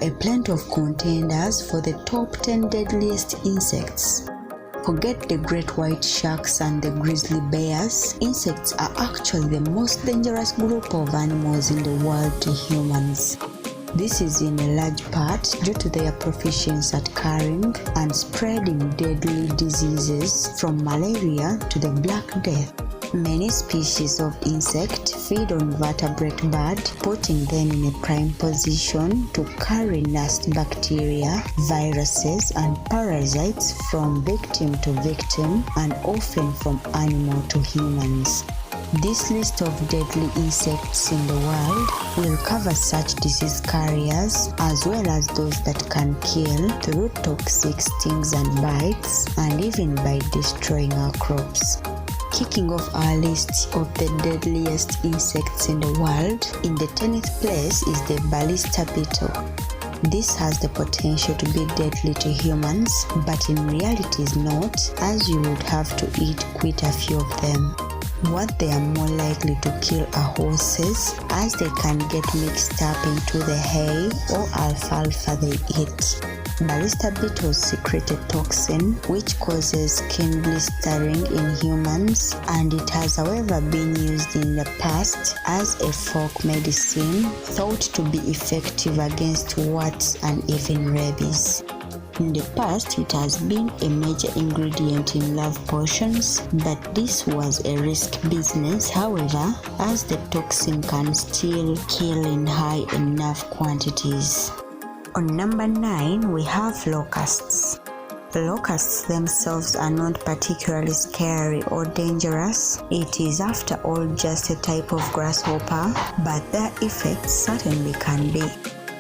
a plenty of contenders for the top 10 deadliest insects. Forget the great white sharks and the grizzly bears. Insects are actually the most dangerous group of animals in the world to humans. This is in a large part due to their proficiency at carrying and spreading deadly diseases from malaria to the Black Death. Many species of insect feed on vertebrate bird, putting them in a prime position to carry nasty bacteria, viruses, and parasites from victim to victim and often from animal to humans. This list of deadly insects in the world will cover such disease carriers as well as those that can kill through toxic stings and bites, and even by destroying our crops. Kicking off our list of the deadliest insects in the world, in the 10th place is the ballista beetle. This has the potential to be deadly to humans, but in reality is not, as you would have to eat quite a few of them. What they are more likely to kill are horses, as they can get mixed up into the hay or alfalfa they eat. Ballista beetles secrete a toxin which causes skin blistering in humans, and it has however been used in the past as a folk medicine thought to be effective against warts and even rabies. In the past, it has been a major ingredient in love potions, but this was a risk business, however, as the toxin can still kill in high enough quantities. On number 9, we have locusts. Locusts themselves are not particularly scary or dangerous. It is after all just a type of grasshopper, but their effects certainly can be.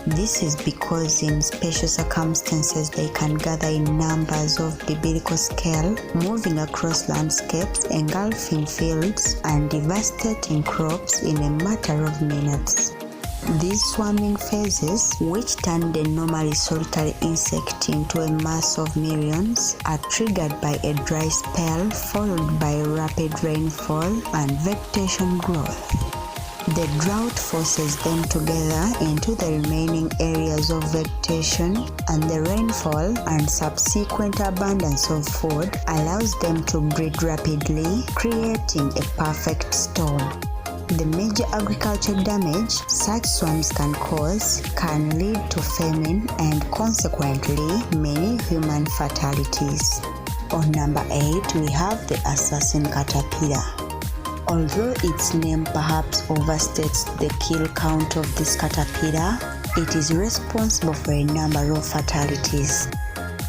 This is because in special circumstances they can gather in numbers of biblical scale, moving across landscapes, engulfing fields, and devastating crops in a matter of minutes. These swarming phases, which turn the normally solitary insect into a mass of millions, are triggered by a dry spell followed by rapid rainfall and vegetation growth. The drought forces them together into the remaining areas of vegetation, and the rainfall and subsequent abundance of food allows them to breed rapidly, creating a perfect storm. The major agricultural damage such swarms can cause can lead to famine and consequently many human fatalities. On number 8, we have the assassin caterpillar. Although its name perhaps overstates the kill count of this caterpillar, it is responsible for a number of fatalities.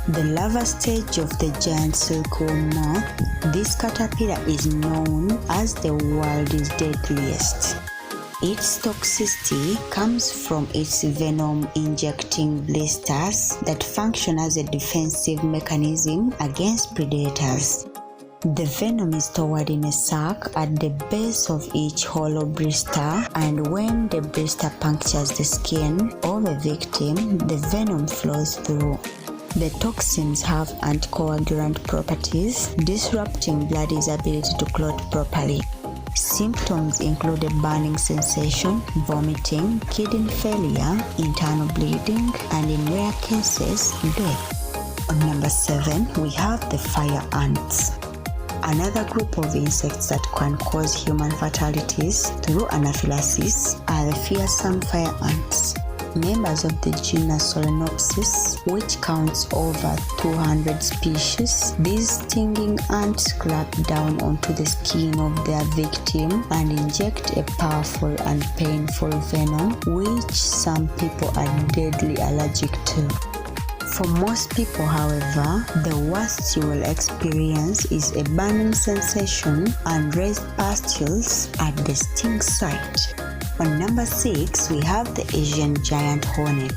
The larva stage of the giant silkworm moth, this caterpillar is known as the world's deadliest. Its toxicity comes from its venom-injecting blisters that function as a defensive mechanism against predators. The venom is stored in a sac at the base of each hollow blister, and when the blister punctures the skin of a victim, the venom flows through. The toxins have anticoagulant properties, disrupting blood's ability to clot properly. Symptoms include a burning sensation, vomiting, kidney failure, internal bleeding, and in rare cases, death. On number 7, we have the fire ants. Another group of insects that can cause human fatalities through anaphylaxis are the fearsome fire ants. Members of the genus Solenopsis, which counts over 200 species, these stinging ants clamp down onto the skin of their victim and inject a powerful and painful venom, which some people are deadly allergic to. For most people, however, the worst you will experience is a burning sensation and raised pustules at the sting site. On number 6, we have the Asian giant hornet.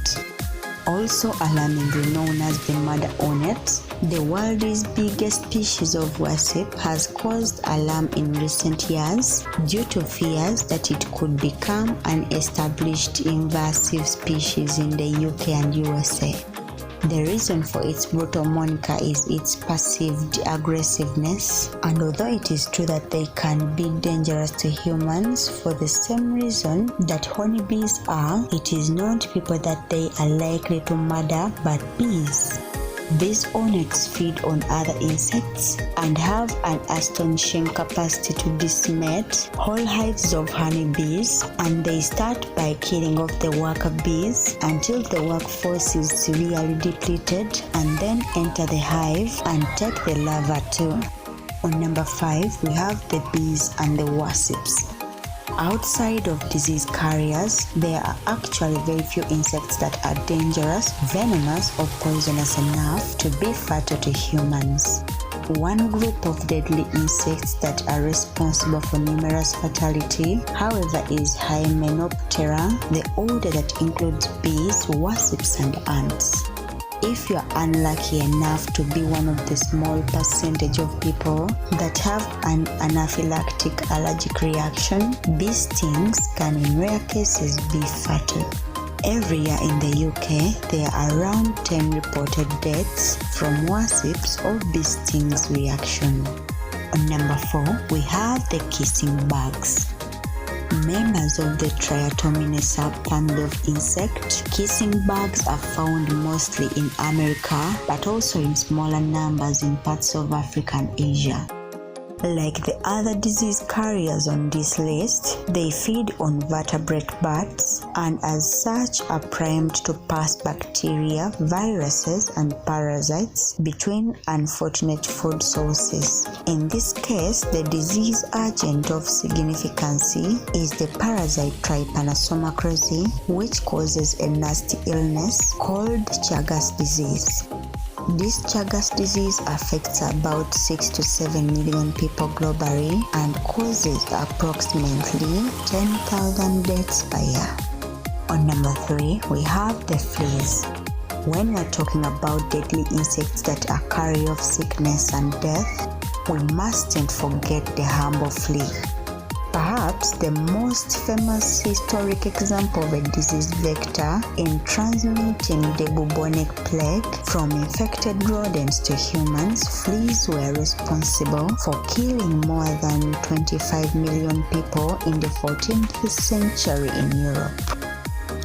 Also alarmingly known as the murder hornet, the world's biggest species of wasp has caused alarm in recent years due to fears that it could become an established invasive species in the UK and USA. The reason for its brutal moniker is its perceived aggressiveness, and although it is true that they can be dangerous to humans for the same reason that honeybees are, it is known to people that they are likely to murder but bees. These onyx feed on other insects and have an astonishing capacity to decimate whole hives of honeybees, and they start by killing off the worker bees until the workforce is severely depleted, and then enter the hive and take the larvae too. On number 5, we have the bees and the wasps. Outside of disease carriers, there are actually very few insects that are dangerous, venomous, or poisonous enough to be fatal to humans. One group of deadly insects that are responsible for numerous fatality, however, is Hymenoptera, the order that includes bees, wasps, and ants. If you are unlucky enough to be one of the small percentage of people that have an anaphylactic allergic reaction, bee stings can in rare cases be fatal. Every year in the UK, there are around 10 reported deaths from wasps or bee stings reaction. On number 4, we have the kissing bugs. Members of the Triatomine subfamily of insect, kissing bugs are found mostly in America, but also in smaller numbers in parts of Africa and Asia. Like the other disease carriers on this list, they feed on vertebrate bats and as such are primed to pass bacteria, viruses, and parasites between unfortunate food sources. In this case, the disease agent of significance is the parasite Trypanosoma cruzi, which causes a nasty illness called Chagas disease. This Chagas disease affects about 6 to 7 million people globally and causes approximately 10,000 deaths per year. On number 3, we have the fleas. When we are talking about deadly insects that are carrier of sickness and death, we mustn't forget the humble flea. Perhaps the most famous historic example of a disease vector in transmitting the bubonic plague from infected rodents to humans, fleas were responsible for killing more than 25 million people in the 14th century in Europe.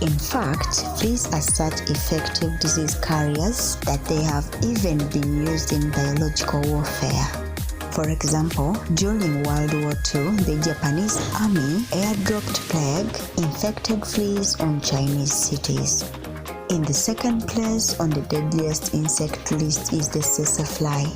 In fact, fleas are such effective disease carriers that they have even been used in biological warfare. For example, during World War II, the Japanese army airdropped plague infected fleas on Chinese cities. In the second place on the deadliest insect list is the sassafly.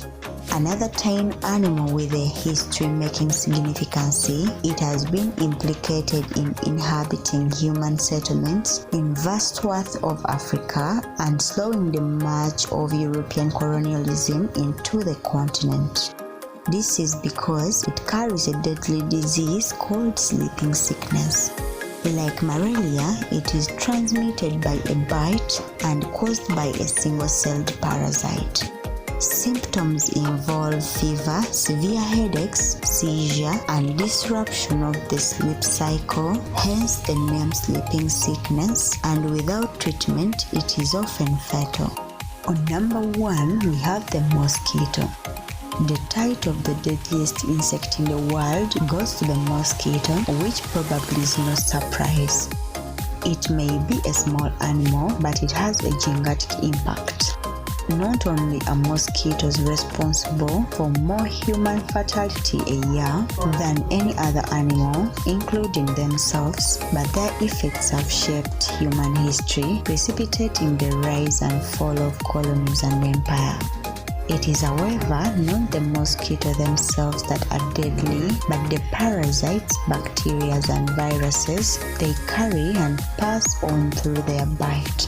Another tame animal with a history making significance, it has been implicated in inhabiting human settlements in vast swaths of Africa and slowing the march of European colonialism into the continent. This is because it carries a deadly disease called sleeping sickness. Like malaria, it is transmitted by a bite and caused by a single-celled parasite. Symptoms involve fever, severe headaches, seizure, and disruption of the sleep cycle, hence the name sleeping sickness, and without treatment, it is often fatal. On number 1, we have the mosquito. The title of the deadliest insect in the world goes to the mosquito, which probably is no surprise. It may be a small animal, but it has a gigantic impact. Not only are mosquitoes responsible for more human fatality a year than any other animal, including themselves, but their effects have shaped human history, precipitating the rise and fall of colonies and empire. It is, however, not the mosquito themselves that are deadly, but the parasites, bacteria, and viruses they carry and pass on through their bite.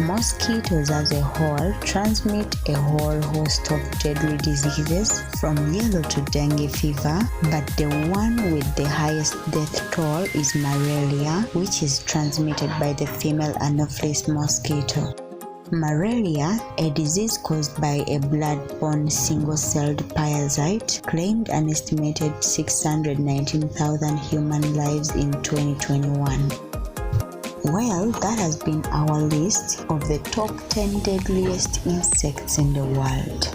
Mosquitoes as a whole transmit a whole host of deadly diseases from yellow to dengue fever, but the one with the highest death toll is malaria, which is transmitted by the female Anopheles mosquito. Malaria, a disease caused by a blood-borne single-celled parasite, claimed an estimated 619,000 human lives in 2021. Well, that has been our list of the top 10 deadliest insects in the world.